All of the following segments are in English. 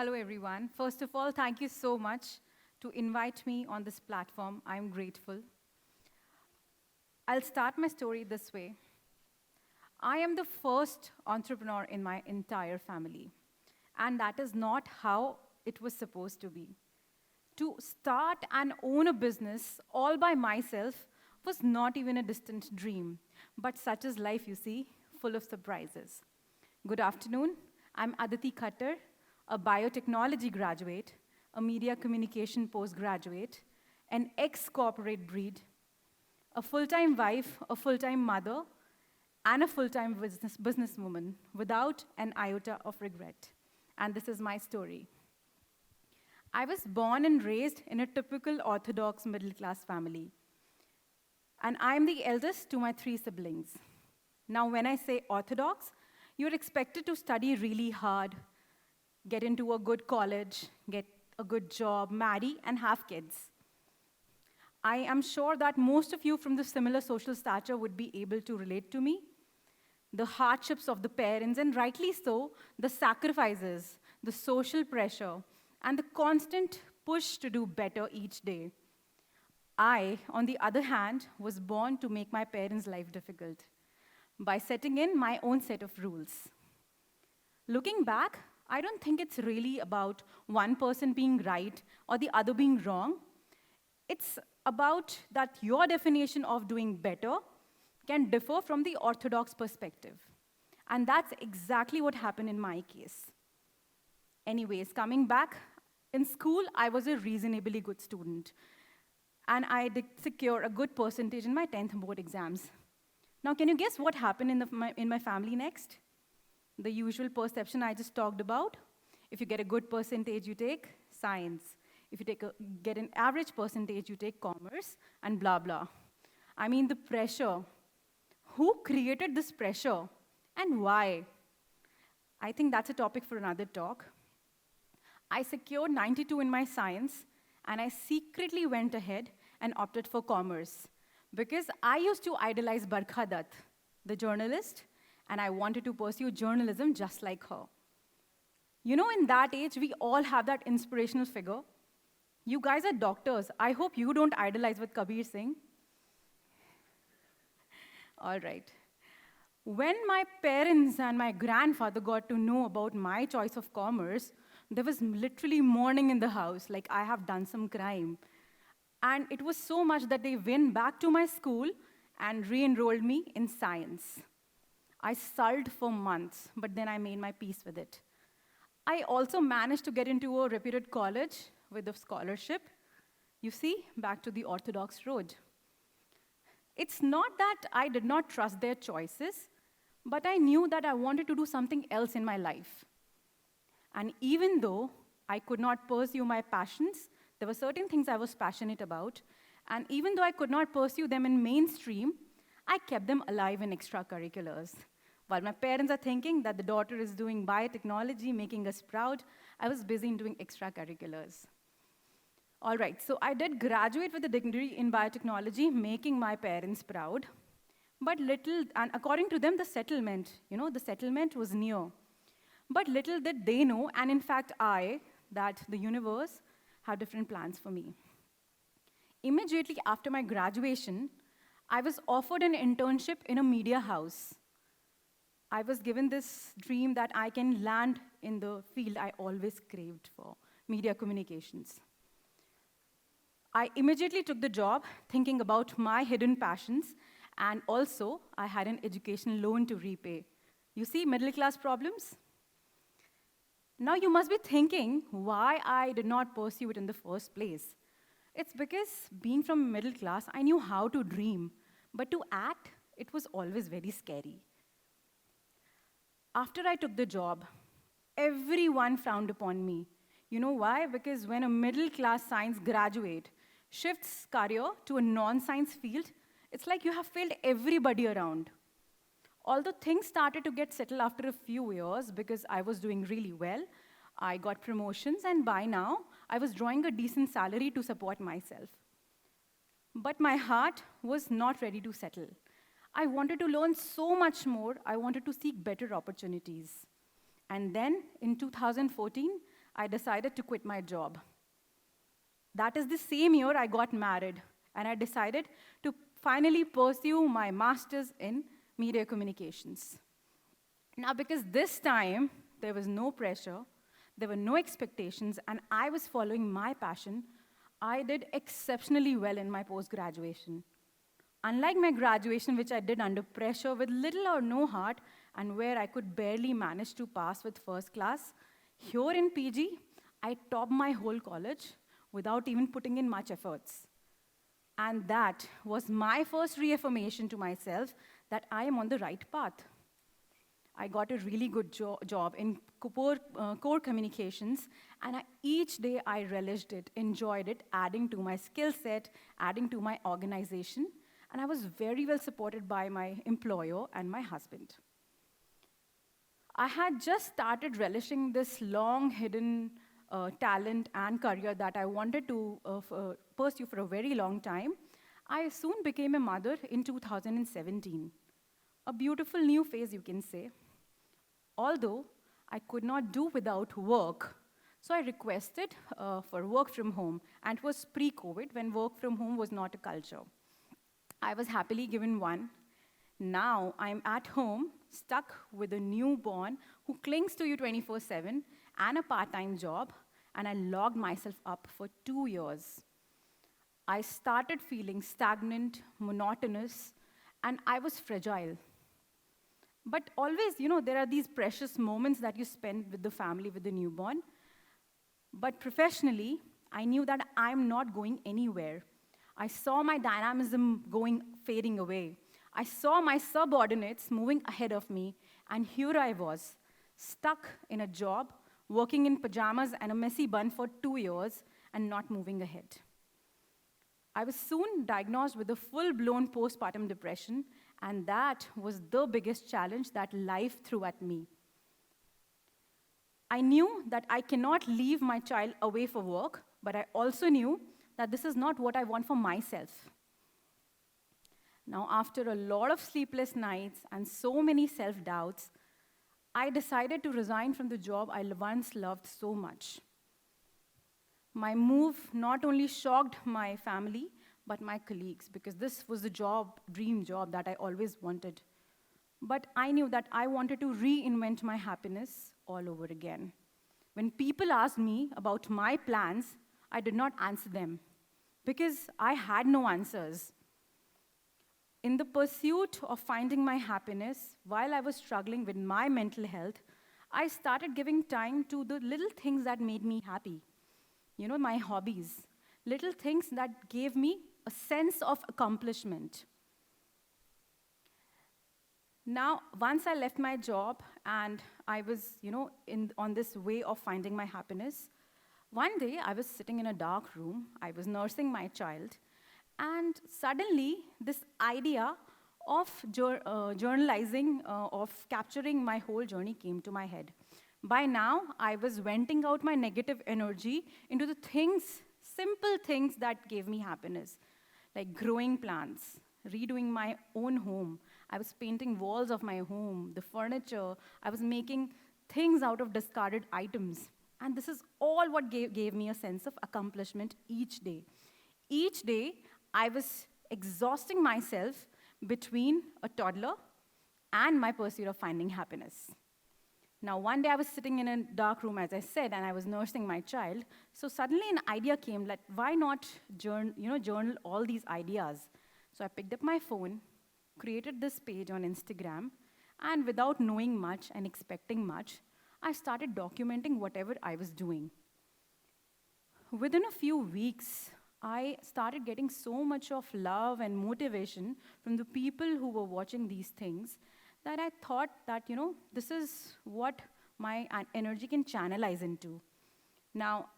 Hello, everyone. First of all, thank you so much to invite me on this platform. I'm grateful. I'll start my story this way. I am the first entrepreneur in my entire family, and that is not how it was supposed to be. To start and own a business all by myself was not even a distant dream, but such is life, you see, full of surprises. Good afternoon. I'm Aditi Khattar, a biotechnology graduate, a media communication postgraduate, an ex-corporate breed, a full-time wife, a full-time mother, and a full-time businesswoman without an iota of regret. And this is my story. I was born and raised in a typical orthodox middle-class family. And I'm the eldest to my three siblings. Now, when I say orthodox, you're expected to study really hard, get into a good college, get a good job, marry, and have kids. I am sure that most of you from the similar social stature would be able to relate to me. The hardships of the parents, and rightly so, the sacrifices, the social pressure, and the constant push to do better each day. I, on the other hand, was born to make my parents' life difficult by setting in my own set of rules. Looking back, I don't think it's really about one person being right or the other being wrong. It's about that your definition of doing better can differ from the orthodox perspective. And that's exactly what happened in my case. Anyways, coming back, in school, I was a reasonably good student. And I did secure a good percentage in my 10th board exams. Now, can you guess what happened in my family next? The usual perception I just talked about. If you get a good percentage, you take science. If you get an average percentage, you take commerce, and blah, blah. I mean, the pressure. Who created this pressure, and why? I think that's a topic for another talk. I secured 92 in my science, and I secretly went ahead and opted for commerce because I used to idolize Barkha Dutt, the journalist, and I wanted to pursue journalism just like her. You know, in that age, we all have that inspirational figure. You guys are doctors. I hope you don't idolize with Kabir Singh. All right. When my parents and my grandfather got to know about my choice of commerce, there was literally mourning in the house, like I have done some crime. And it was so much that they went back to my school and re-enrolled me in science. I sulked for months, but then I made my peace with it. I also managed to get into a reputed college with a scholarship. You see, back to the orthodox road. It's not that I did not trust their choices, but I knew that I wanted to do something else in my life. And even though I could not pursue my passions, there were certain things I was passionate about, and even though I could not pursue them in mainstream, I kept them alive in extracurriculars. While my parents are thinking that the daughter is doing biotechnology, making us proud, I was busy in doing extracurriculars. All right, so I did graduate with a degree in biotechnology, making my parents proud. But little, and according to them, the settlement was near. But little did they know, and in fact that the universe had different plans for me. Immediately after my graduation, I was offered an internship in a media house. I was given this dream that I can land in the field I always craved for, media communications. I immediately took the job, thinking about my hidden passions, and also I had an education loan to repay. You see, middle-class problems? Now you must be thinking why I did not pursue it in the first place. It's because being from middle class, I knew how to dream, but to act, it was always very scary. After I took the job, everyone frowned upon me. You know why? Because when a middle-class science graduate shifts career to a non-science field, it's like you have failed everybody around. Although things started to get settled after a few years because I was doing really well, I got promotions, and by now, I was drawing a decent salary to support myself. But my heart was not ready to settle. I wanted to learn so much more. I wanted to seek better opportunities. And then, in 2014, I decided to quit my job. That is the same year I got married, and I decided to finally pursue my master's in media communications. Now, because this time there was no pressure, there were no expectations, and I was following my passion, I did exceptionally well in my post graduation. Unlike my graduation, which I did under pressure with little or no heart, and where I could barely manage to pass with first class, here in PG, I topped my whole college without even putting in much efforts. And that was my first reaffirmation to myself that I am on the right path. I got a really good job in core communications, and each day I relished it, enjoyed it, adding to my skill set, adding to my organization, and I was very well supported by my employer and my husband. I had just started relishing this long hidden talent and career that I wanted to pursue for a very long time. I soon became a mother in 2017. A beautiful new phase, you can say. Although I could not do without work, so I requested for work from home, and it was pre-COVID when work from home was not a culture. I was happily given one. Now I'm at home, stuck with a newborn who clings to you 24/7 and a part-time job, and I logged myself up for 2 years. I started feeling stagnant, monotonous, and I was fragile. But always, there are these precious moments that you spend with the family, with the newborn. But professionally, I knew that I'm not going anywhere. I saw my dynamism fading away. I saw my subordinates moving ahead of me, and here I was, stuck in a job, working in pajamas and a messy bun for 2 years, and not moving ahead. I was soon diagnosed with a full-blown postpartum depression, and that was the biggest challenge that life threw at me. I knew that I cannot leave my child away for work, but I also knew that this is not what I want for myself. Now, after a lot of sleepless nights and so many self-doubts, I decided to resign from the job I once loved so much. My move not only shocked my family, but my colleagues, because this was the dream job that I always wanted. But I knew that I wanted to reinvent my happiness all over again. When people asked me about my plans, I did not answer them, because I had no answers. In the pursuit of finding my happiness, while I was struggling with my mental health, I started giving time to the little things that made me happy. My hobbies, little things that gave me a sense of accomplishment. Now, once I left my job and I was, on this way of finding my happiness, one day I was sitting in a dark room, I was nursing my child, and suddenly this idea of journalizing, of capturing my whole journey came to my head. By now, I was venting out my negative energy into the simple things that gave me happiness, like growing plants, redoing my own home. I was painting walls of my home, the furniture. I was making things out of discarded items. And this is all what gave me a sense of accomplishment each day. Each day, I was exhausting myself between a toddler and my pursuit of finding happiness. Now, one day I was sitting in a dark room, as I said, and I was nursing my child. So suddenly an idea came, like, why not journal all these ideas? So I picked up my phone, created this page on Instagram, and without knowing much and expecting much, I started documenting whatever I was doing. Within a few weeks, I started getting so much of love and motivation from the people who were watching these things that I thought that, this is what my energy can channelize into. Now,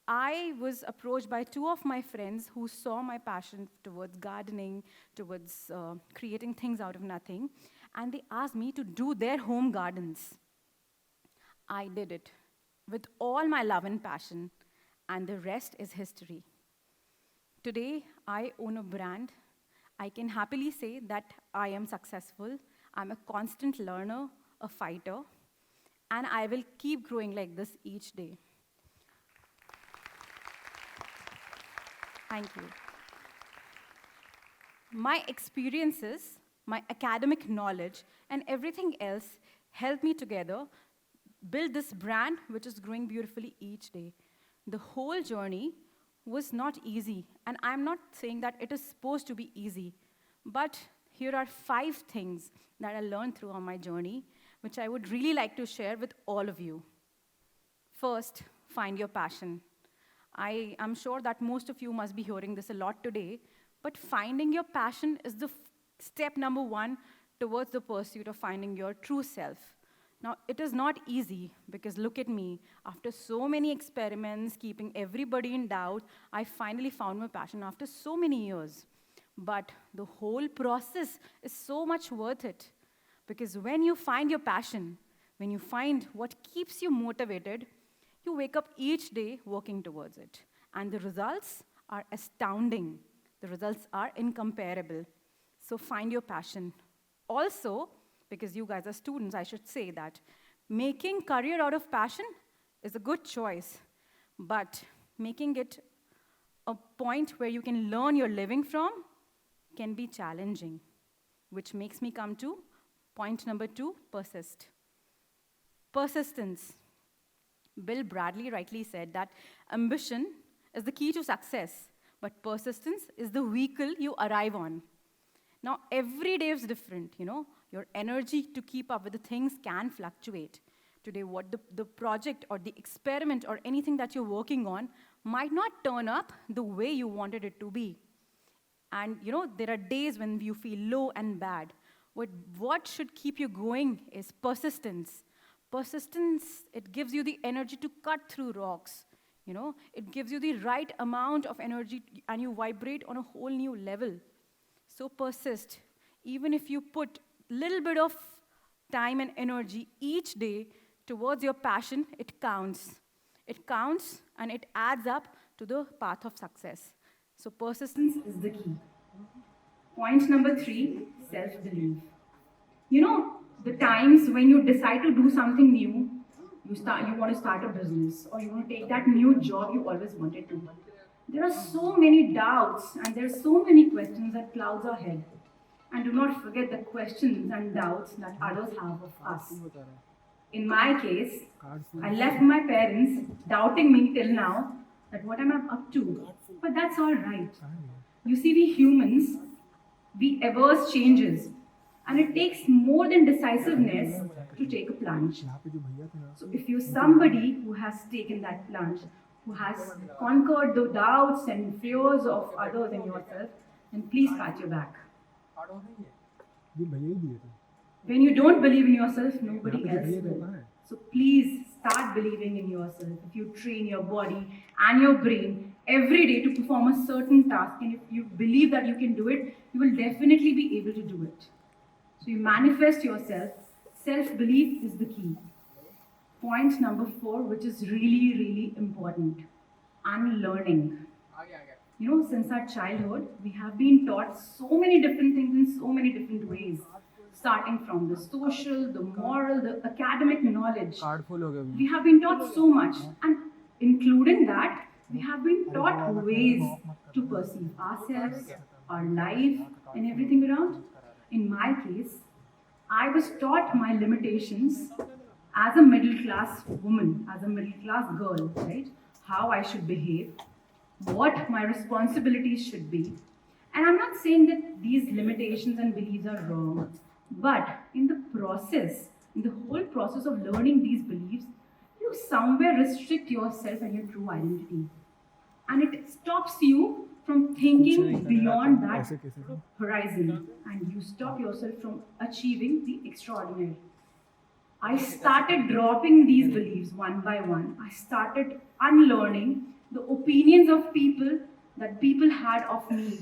I was approached by two of my friends who saw my passion towards gardening, towards creating things out of nothing, and they asked me to do their home gardens. I did it with all my love and passion, and the rest is history. Today, I own a brand. I can happily say that I am successful. I'm a constant learner, a fighter, and I will keep growing like this each day. Thank you. My experiences, my academic knowledge, and everything else helped me together build this brand which is growing beautifully each day. The whole journey was not easy, and I'm not saying that it is supposed to be easy, but here are 5 things that I learned through on my journey, which I would really like to share with all of you. First, find your passion. I am sure that most of you must be hearing this a lot today, but finding your passion is the step number 1 towards the pursuit of finding your true self. Now, it is not easy because look at me. After so many experiments, keeping everybody in doubt, I finally found my passion after so many years. But the whole process is so much worth it because when you find your passion, when you find what keeps you motivated, you wake up each day working towards it. And the results are astounding. The results are incomparable. So find your passion. Also, because you guys are students, I should say that making career out of passion is a good choice, but making it a point where you can learn your living from can be challenging, which makes me come to point number 2, persist. Persistence. Bill Bradley rightly said that ambition is the key to success, but persistence is the vehicle you arrive on. Now, every day is different, Your energy to keep up with the things can fluctuate. Today, what the project or the experiment or anything that you're working on might not turn up the way you wanted it to be. And, there are days when you feel low and bad. What should keep you going is persistence. Persistence, it gives you the energy to cut through rocks. It gives you the right amount of energy and you vibrate on a whole new level. So persist. Even if you put a little bit of time and energy each day towards your passion, it counts. It counts and it adds up to the path of success. So persistence is the key. Point number 3, self-belief. The times when you decide to do something new, you want to start a business, or you want to take that new job you always wanted to. There are so many doubts, and there are so many questions that clouds our head. And do not forget the questions and doubts that others have of us. In my case, I left my parents doubting me till now that what am I up to? But that's all right. You see, we humans, we averse changes. And it takes more than decisiveness to take a plunge. So if you're somebody who has taken that plunge, who has conquered the doubts and fears of others and yourself, then please pat your back. When you don't believe in yourself, nobody else will. So please start believing in yourself. If you train your body and your brain every day to perform a certain task, and if you believe that you can do it, you will definitely be able to do it. So you manifest yourself. Self-belief is the key. Point number 4, which is really, really important, unlearning. Since our childhood, we have been taught so many different things in so many different ways. Starting from the social, the moral, the academic knowledge. We have been taught so much. And including that, we have been taught ways to perceive ourselves, our life, and everything around. In my case, I was taught my limitations as a middle class woman, as a middle class girl, right? How I should behave, what my responsibilities should be. And I'm not saying that these limitations and beliefs are wrong, but in the whole process of learning these beliefs, you somewhere restrict yourself and your true identity. And it stops you from thinking beyond that horizon, and you stop yourself from achieving the extraordinary. I started dropping these beliefs one by one. I started unlearning the opinions of people that people had of me.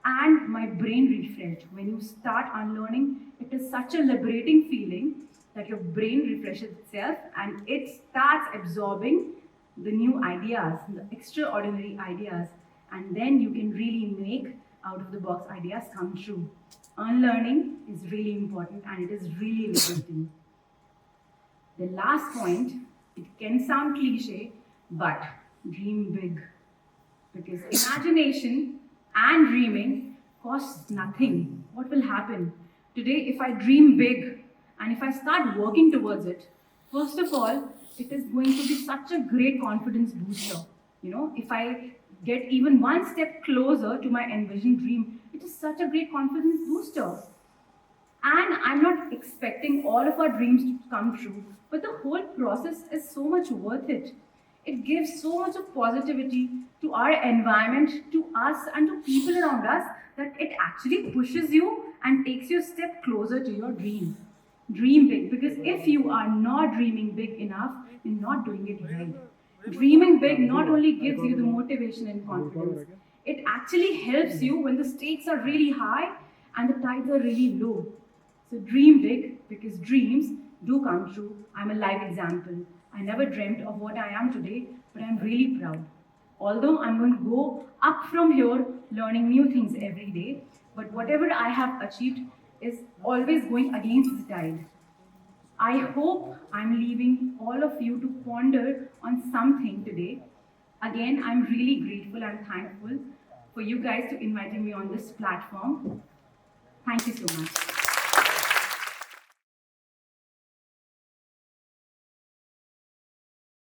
And my brain refreshed. When you start unlearning, it is such a liberating feeling that your brain refreshes itself and it starts absorbing the new ideas, the extraordinary ideas, and then you can really make out of the box ideas come true. Unlearning is really important and it is really liberating. The last point, it can sound cliche, but dream big. Because because imagination and dreaming costs nothing. What will happen? Today, if I dream big and if I start working towards it, first of all, it is going to be such a great confidence booster. If I get even one step closer to my envisioned dream, it is such a great confidence booster. And I'm not expecting all of our dreams to come true, but the whole process is so much worth it. It gives so much of positivity to our environment, to us, and to people around us that it actually pushes you and takes you a step closer to your dream. Dream big, because if you are not dreaming big enough, you're not doing it right. Dreaming big not only gives you the motivation and confidence, it actually helps you when the stakes are really high and the tides are really low. So dream big, because dreams do come true. I'm a live example. I never dreamt of what I am today, but I'm really proud. Although I'm going to go up from here learning new things every day, but whatever I have achieved is always going against the tide. I hope I'm leaving all of you to ponder on something today. Again, I'm really grateful and thankful for you guys to inviting me on this platform. Thank you so much.